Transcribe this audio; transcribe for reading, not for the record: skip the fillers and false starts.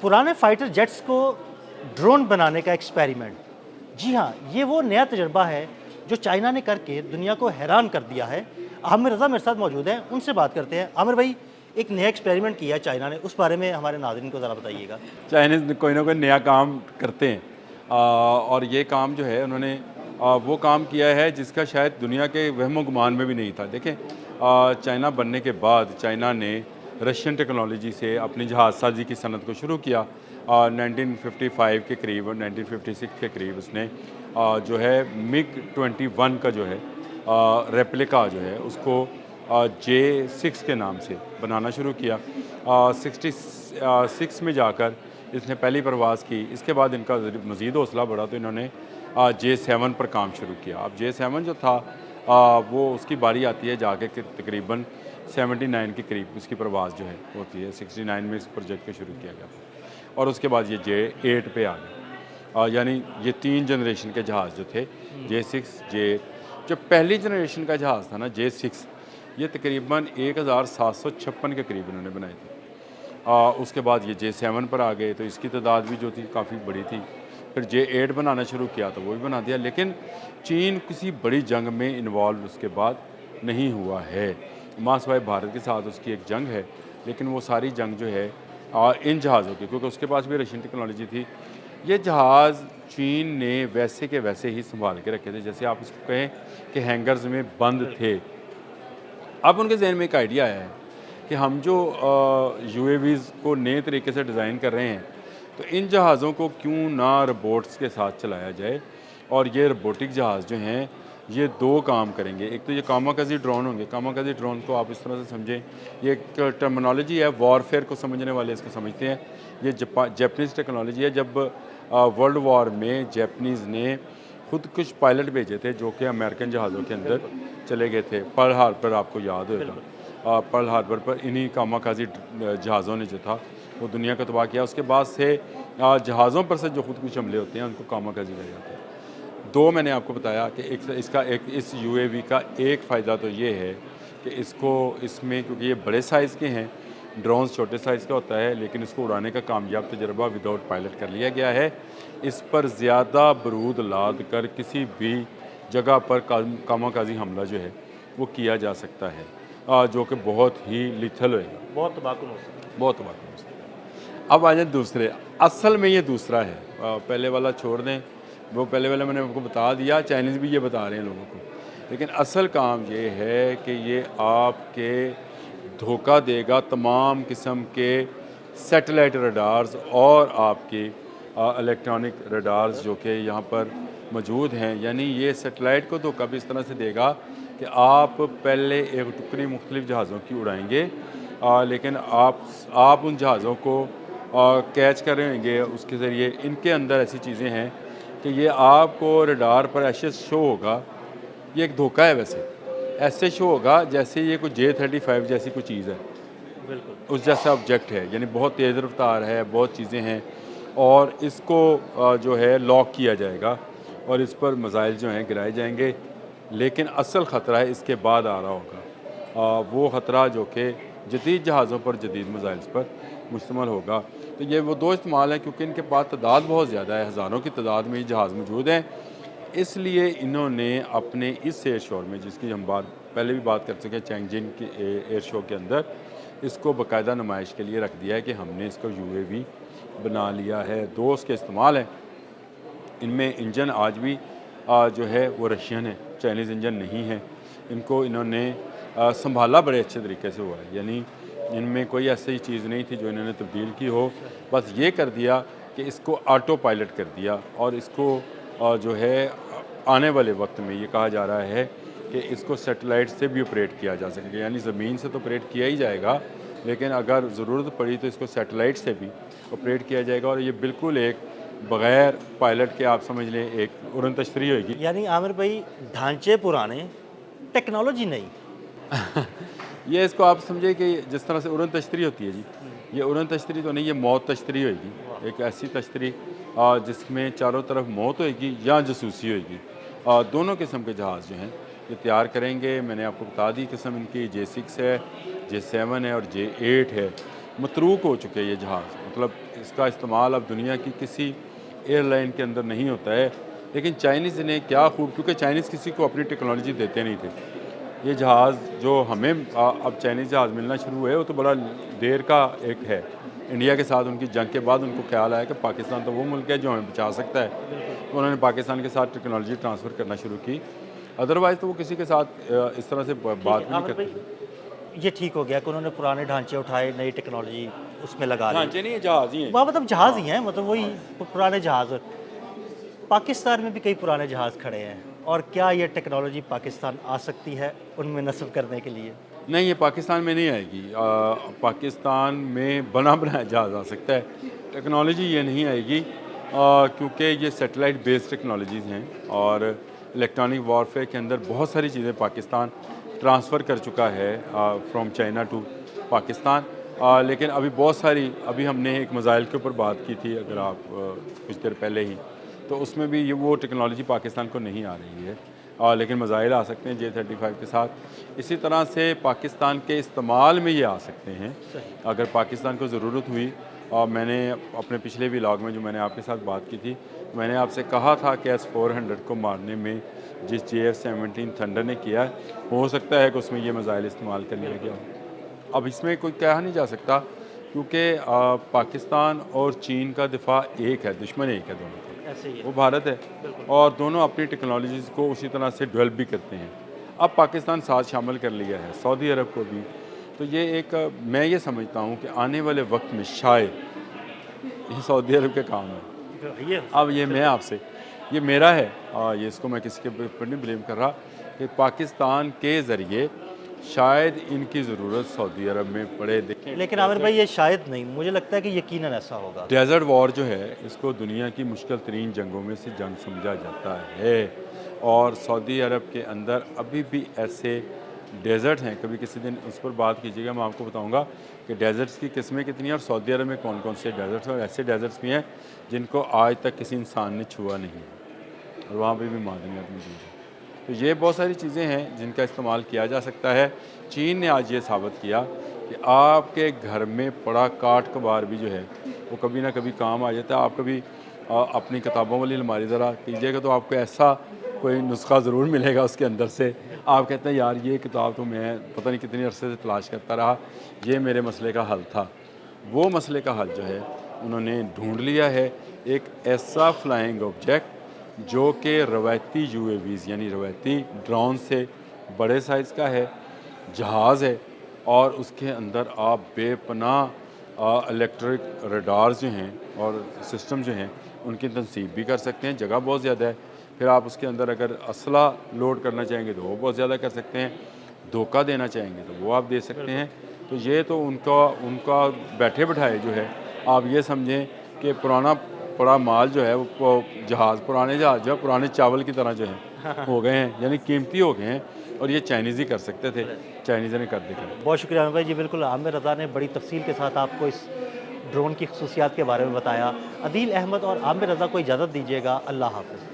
पुराने fighter jets को drone बनाने का एक्सपेरिमेंट। जी हाँ, ये वो नया तजुर्बा है जो चाइना ने करके दुनिया को हैरान कर दिया है। आमिर रज़ा मेरे साथ मौजूद हैं, उनसे बात करते हैं। आमिर भाई, एक नया एक्सपेरिमेंट किया है चाइना ने, उस बारे में हमारे नाज़रीन को ज़रा बताइएगा। चाइनीज़ कोई ना कोई नया काम करते हैं और ये काम जो है उन्होंने वो काम किया है जिसका शायद दुनिया के वहमो गुमान में भी नहीं था। देखें, चाइना बनने के बाद चाइना ने रशियन टेक्नोलॉजी से अपनी जहाज़ साजी की सनत को शुरू किया। 1955 के करीब, 1956 के करीब उसने जो है मिग-21 का जो है रेप्लिका जो है उसको J6 के नाम से बनाना शुरू किया। 66 में जाकर इसने पहली परवाज़ की। इसके बाद इनका मज़ीद हौसला बढ़ा तो इन्होंने J7 पर काम शुरू किया। अब J7 जो था वो उसकी बारी आती है जाके कि तकरीबन 79 के करीब उसकी परवाज़ जो है होती है। 69 में इस प्रोजेक्ट को शुरू किया गया था और उसके बाद ये J8 पे आ गए। यानी ये 3 जनरेशन के जहाज़ जो थे, J6, J8। जो पहली जनरेशन का जहाज़ था ना J6, ये तकरीबन 1756 के करीब इन्होंने बनाए थे। उसके बाद ये J7 पर आ गए तो इसकी तादाद भी जो थी काफ़ी बड़ी थी। फिर J8 बनाना शुरू किया तो वो भी बना दिया, लेकिन चीन किसी बड़ी जंग में इन्वॉल्व उसके बाद नहीं हुआ है। मासवाए भारत के साथ उसकी एक जंग है, लेकिन वो सारी जंग जो है इन जहाज़ों की, क्योंकि उसके पास भी रशियन टेक्नोलॉजी थी। ये जहाज़ चीन ने वैसे के वैसे ही संभाल के रखे थे, जैसे आप इसको कहें कि हैंगर्स में बंद थे। अब उनके ज़हन में एक आइडिया आया है कि हम जो यूएवीज़ को नए तरीके से डिज़ाइन कर रहे हैं, तो इन जहाज़ों को क्यों ना रोबोट्स के साथ चलाया जाए। और ये रोबोटिक जहाज़ जो हैं ये 2 काम करेंगे। एक तो ये कामाकाजी ड्रोन होंगे। कामाकाजी ड्रोन को आप इस तरह से समझें, ये एक टर्मिनोलॉजी है, वॉरफेयर को समझने वाले इसको समझते हैं। ये जापानीज़ टेक्नोलॉजी है। जब वर्ल्ड वॉर में जापानीज़ ने खुद कुछ पायलट भेजे थे जो कि अमेरिकन जहाज़ों के अंदर चले गए थे। पर्ल हार्बर आपको याद होगा। पर्ल हार्बर पर इन्हीं कामाकाजी जहाज़ों ने जो था वो दुनिया को तबाह किया। उसके बाद से जहाज़ों पर से जो खुद कुछ हमले होते हैं उनको कामाकाजी कहा जाता है। 2 मैंने आपको बताया कि एक इस यूएवी का एक फ़ायदा तो ये है कि इसमें क्योंकि ये बड़े साइज़ के हैं, ड्रोन्स छोटे साइज़ का होता है, लेकिन इसको उड़ाने का कामयाब तजुर्बा विदाउट पायलट कर लिया गया है। इस पर ज़्यादा बारूद लाद कर किसी भी जगह पर कामाकाजी हमला जो है वो किया जा सकता है, जो कि बहुत ही लिथल होएगा, बहुत तबाहकुन हो सकता है। बहुत तबाह हो सकता है। अब आ जाए दूसरे, असल में ये दूसरा है। पहले वाला छोड़ दें, वो पहले वाला मैंने आपको बता दिया, चाइनीज़ भी ये बता रहे हैं लोगों को। लेकिन असल काम ये है कि ये आपके धोखा देगा तमाम किस्म के सैटेलाइट रडार्स और आपके इलेक्ट्रॉनिक रडार्स जो कि यहाँ पर मौजूद हैं। यानी ये सैटेलाइट को धोखा भी इस तरह से देगा कि आप पहले एक टुकड़ी मुख्तलिफ जहाज़ों की उड़ाएंगे, लेकिन आप उन जहाज़ों को कैच कर रहे होंगे उसके ज़रिए। इनके अंदर ऐसी चीज़ें हैं कि ये आपको रडार पर ऐसे शो होगा, ये एक धोखा है वैसे, ऐसे शो होगा जैसे ये कोई J35 जैसी कोई चीज़ है, बिल्कुल। उस जैसा ऑब्जेक्ट है। यानी बहुत तेज़ रफ्तार है, बहुत चीज़ें हैं और इसको जो है लॉक किया जाएगा और इस पर मिसाइल जो हैं गिराए जाएंगे। लेकिन असल ख़तरा है इसके बाद आ रहा होगा, वो ख़तरा जो कि जदीद जहाज़ों पर, जदीद मिसाइल्स पर मुश्तमल होगा। तो ये वो 2 इस्तेमाल हैं, क्योंकि इनके पास तादाद बहुत ज़्यादा है, हज़ारों की तादाद में ये जहाज़ मौजूद हैं। इसलिए इन्होंने अपने इस एयर शो में, जिसकी हम पहले भी बात कर चुके हैं, चैंगजिंग के एयर शो के अंदर इसको बाकायदा नुमाइश के लिए रख दिया है कि हमने इसको यूएवी बना लिया है। 2 उसके इस्तेमाल हैं। इनमें इंजन आज भी जो है वो रशियन है, चाइनीज़ इंजन नहीं है। इनको इन्होंने संभाला बड़े अच्छे तरीके से हुआ है। यानी इनमें कोई ऐसी चीज़ नहीं थी जो इन्होंने तब्दील की हो। बस ये कर दिया कि इसको ऑटो पायलट कर दिया और इसको जो है आने वाले वक्त में ये कहा जा रहा है कि इसको सैटेलाइट से भी ऑपरेट किया जा सकेगा। यानी ज़मीन से तो ऑपरेट किया ही जाएगा, लेकिन अगर ज़रूरत पड़ी तो इसको सैटेलाइट से भी ऑपरेट किया जाएगा। और ये बिल्कुल एक बग़ैर पायलट के, आप समझ लें, एक उड़न तश्तरी होगी। यानी आमिर भाई, ढांचे पुराने, टेक्नोलॉजी नई। ये इसको आप समझे कि जिस तरह से उड़न तश्तरी होती है जी, ये उड़न तश्तरी तो नहीं, ये मौत तश्तरी होगी। एक ऐसी तश्तरी जिसमें चारों तरफ मौत होगी या जासूसी होगी। दोनों किस्म के जहाज़ जो हैं ये तैयार करेंगे। मैंने आपको बता दी किस्म इनकी, J6 है, J7 है और J8 है। मतरूक हो चुके हैं ये जहाज़, मतलब इसका इस्तेमाल अब दुनिया की किसी एयरलाइन के अंदर नहीं होता है। लेकिन चाइनीज़ ने क्या खूब, क्योंकि चाइनीज़ किसी को अपनी टेक्नोलॉजी देते नहीं थे। ये जहाज़ जो हमें अब चाइनीज़ जहाज़ मिलना शुरू हुए, वो तो बड़ा देर का एक है। इंडिया के साथ उनकी जंग के बाद उनको ख्याल आया कि पाकिस्तान तो वो मुल्क है जो हमें बचा सकता है, तो उन्होंने पाकिस्तान के साथ टेक्नोलॉजी ट्रांसफ़र करना शुरू की। अदरवाइज़ तो वो किसी के साथ इस तरह से बात भी नहीं आमिर करते। भाई, ये ठीक हो गया कि उन्होंने पुराने ढांचे उठाए, नई टेक्नोलॉजी उसमें लगा ली। ढांचे नहीं, ये जहाज़ ही हैं। वह मतलब जहाज़ ही हैं, मतलब वही पुराने जहाज़। पाकिस्तान में भी कई पुराने जहाज़ खड़े हैं, और क्या ये टेक्नोलॉजी पाकिस्तान आ सकती है उनमें नस्ब करने के लिए? नहीं, ये पाकिस्तान में नहीं आएगी। पाकिस्तान में बना बनाया जहाज़ आ सकता है, टेक्नोलॉजी ये नहीं आएगी, क्योंकि ये सैटेलाइट बेस्ड टेक्नोलॉजीज़ हैं और इलेक्ट्रॉनिक वॉरफेयर के अंदर बहुत सारी चीज़ें पाकिस्तान ट्रांसफ़र कर चुका है फ्रॉम चाइना टू पाकिस्तान। लेकिन अभी बहुत सारी, अभी हमने एक मिसाइल के ऊपर बात की थी, अगर आप कुछ देर पहले ही, तो उसमें भी ये वो टेक्नोलॉजी पाकिस्तान को नहीं आ रही है। लेकिन मिसाइल आ सकते हैं J-35 के साथ। इसी तरह से पाकिस्तान के इस्तेमाल में ये आ सकते हैं अगर पाकिस्तान को ज़रूरत हुई। और मैंने अपने पिछले व्लॉग में जो मैंने आपके साथ बात की थी, मैंने आपसे कहा था कि S-400 को मारने में जिस JF-17 थंडर ने किया है, हो सकता है कि उसमें ये मिसाइल इस्तेमाल कर लिया गया हो। अब इसमें कोई कहा नहीं जा सकता, क्योंकि पाकिस्तान और चीन का दिफा एक है, दुश्मन एक है दोनों का, ऐसे ही है। वो भारत है, और दोनों अपनी टेक्नोलॉजीज़ को उसी तरह से डेवलप भी करते हैं। अब पाकिस्तान साथ शामिल कर लिया है, सऊदी अरब को भी, तो ये एक मैं ये समझता हूँ कि आने वाले वक्त में शायद ये सऊदी अरब के काम है। ये अब ये मैं आपसे, ये मेरा है, ये इसको मैं किसी के ऊपर नहीं ब्लेम कर रहा, कि पाकिस्तान के ज़रिए शायद इनकी ज़रूरत सऊदी अरब में पड़े। देखें, लेकिन आमिर भाई, ये शायद नहीं, मुझे लगता है कि यकीनन ऐसा होगा। डेज़र्ट वॉर जो है, इसको दुनिया की मुश्किल तरीन जंगों में से जंग समझा जाता है, और सऊदी अरब के अंदर अभी भी ऐसे डेज़र्ट हैं, कभी किसी दिन उस पर बात कीजिएगा, मैं आपको बताऊंगा कि डेज़र्ट्स की किस्में कितनी हैं और सऊदी अरब में कौन कौन से डेज़र्ट्स हैं, और ऐसे डेज़र्ट्स भी हैं जिनको आज तक किसी इंसान ने छुआ नहीं है, और वहाँ पर भी मादनियात मौजूद है। तो ये बहुत सारी चीज़ें हैं जिनका इस्तेमाल किया जा सकता है। चीन ने आज ये साबित किया कि आपके घर में पड़ा काट कबार भी जो है वो कभी ना कभी काम आ जाता है। आप कभी अपनी किताबों वाली अलमारी ज़रा कीजिएगा, तो आपको ऐसा कोई नुस्खा ज़रूर मिलेगा उसके अंदर से। आप कहते हैं, यार ये किताब तो मैं पता नहीं कितनी अरसे से तलाश करता रहा, ये मेरे मसले का हल था। वो मसले का हल जो है उन्होंने ढूंढ लिया है, एक ऐसा फ्लाइंग ऑब्जेक्ट जो कि रवायती UAVs यानी रवायती ड्रोन से बड़े साइज़ का है, जहाज़ है, और उसके अंदर आप बेपनाह इलेक्ट्रिक रडार्स जो हैं और सिस्टम जो हैं उनकी तनसीब भी कर सकते हैं। जगह बहुत ज़्यादा है। फिर आप उसके अंदर अगर असला लोड करना चाहेंगे तो वो बहुत ज़्यादा कर सकते हैं, धोखा देना चाहेंगे तो वो आप दे सकते हैं। तो ये तो उनका उनका बैठे बिठाए जो है, आप ये समझें कि पुराना पड़ा माल जो है वो जहाज़, पुराने जहाज़ जो है पुराने चावल की तरह जो है हो गए हैं, यानी कीमती हो गए हैं, और ये चाइनीज़ ही कर सकते थे, चाइनीज़ ने कर दिखाया। बहुत शुक्रिया आमिर भाई जी, बिल्कुल आमिर रज़ा ने बड़ी तफसील के साथ आपको इस ड्रोन की खसूसियात के बारे में बताया। अदील अहमद और आमिर रज़ा को इजाज़त दीजिएगा। अल्लाह हाफ़िज़।